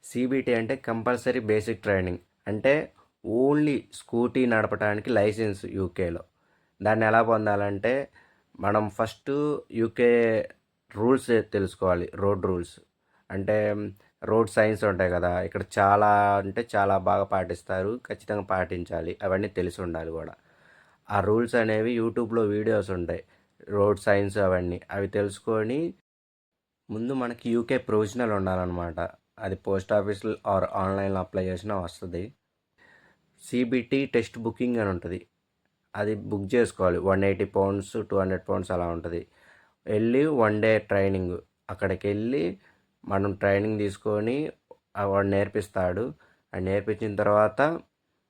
CBT అంటే compulsory basic training. అంటే only scooty నడపడానికి లైసెన్స్ యూకేలో. దాన్ని ఎలా పొందాలంటే మనం ఫస్ట్ యూకే రూల్స్ తెలుసుకోవాలి. రోడ్ రూల్స్ అంటే రోడ్ సైన్స్ ఉంటాయి కదా, ఇక్కడ చాలా అంటే చాలా బాగా పాటిస్తారు, ఖచ్చితంగా పాటించాలి, అవన్నీ తెలిసి ఉండాలి కూడా. ఆ రూల్స్ అనేవి యూట్యూబ్లో వీడియోస్ ఉంటాయి, రోడ్ సైన్స్ అవన్నీ, అవి తెలుసుకొని ముందు మనకి యూకే ప్రొవిజనల్ ఉండాలన్నమాట. అది పోస్ట్ ఆఫీస్ ఆర్ ఆన్లైన్లో అప్లై చేసినా వస్తుంది. సిబిటి టెస్ట్ బుకింగ్ అని ఉంటుంది, అది బుక్ చేసుకోవాలి. £180 £200 అలా ఉంటుంది. వెళ్ళి 1 డే ట్రైనింగ్, అక్కడికి వెళ్ళి మనం ట్రైనింగ్ తీసుకొని వాడు నేర్పిస్తాడు. అది నేర్పించిన తర్వాత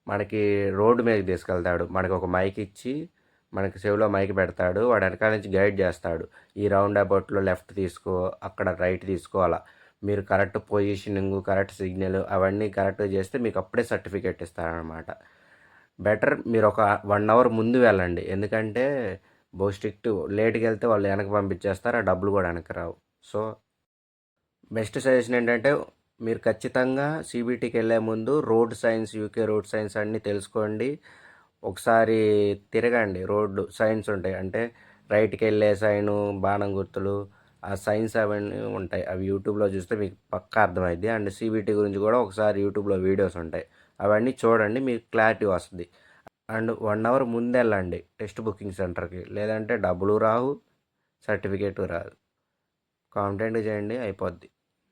మనకి రోడ్డు మీదకి తీసుకెళ్తాడు. మనకి ఒక మైక్ ఇచ్చి మనకి చెవిలో మైక్ పెడతాడు, వాడు వెనకాల నుంచి గైడ్ చేస్తాడు. ఈ రౌండ్ అబౌట్లో లెఫ్ట్ తీసుకో, అక్కడ రైట్ తీసుకోవాలా. మీరు కరెక్ట్ పొజిషనింగ్, కరెక్ట్ సిగ్నల్ అవన్నీ కరెక్ట్గా చేస్తే మీకు అప్పుడే సర్టిఫికేట్ ఇస్తారనమాట. బెటర్ మీరు ఒక 1 అవర్ ముందు వెళ్ళండి, ఎందుకంటే స్ట్రిక్ట్. లేట్కి వెళ్తే వాళ్ళు వెనక్కి పంపించేస్తారు, ఆ డబ్బులు కూడా వెనక్కి రావు. సో బెస్ట్ సజెషన్ ఏంటంటే మీరు ఖచ్చితంగా సిబిటీకి వెళ్ళే ముందు road science, UK road science అన్నీ తెలుసుకోండి. ఒకసారి తిరగండి, రోడ్డు సైన్స్ ఉంటాయి, అంటే రైట్కి వెళ్ళే సైను, బాణం గుర్తులు, ఆ సైన్స్ అవన్నీ ఉంటాయి. అవి యూట్యూబ్లో చూస్తే మీకు పక్కా అర్థమైద్ది. అండ్ సిబిటీ గురించి కూడా ఒకసారి యూట్యూబ్లో వీడియోస్ ఉంటాయి, అవన్నీ చూడండి, మీకు క్లారిటీ వస్తుంది. అండ్ 1 అవర్ ముందు వెళ్ళండి టెస్ట్ బుకింగ్ సెంటర్కి, లేదంటే డబ్బులు రావు, సర్టిఫికేటు రాదు. కాన్ఫిడెంట్గా చేయండి, అయిపోద్ది.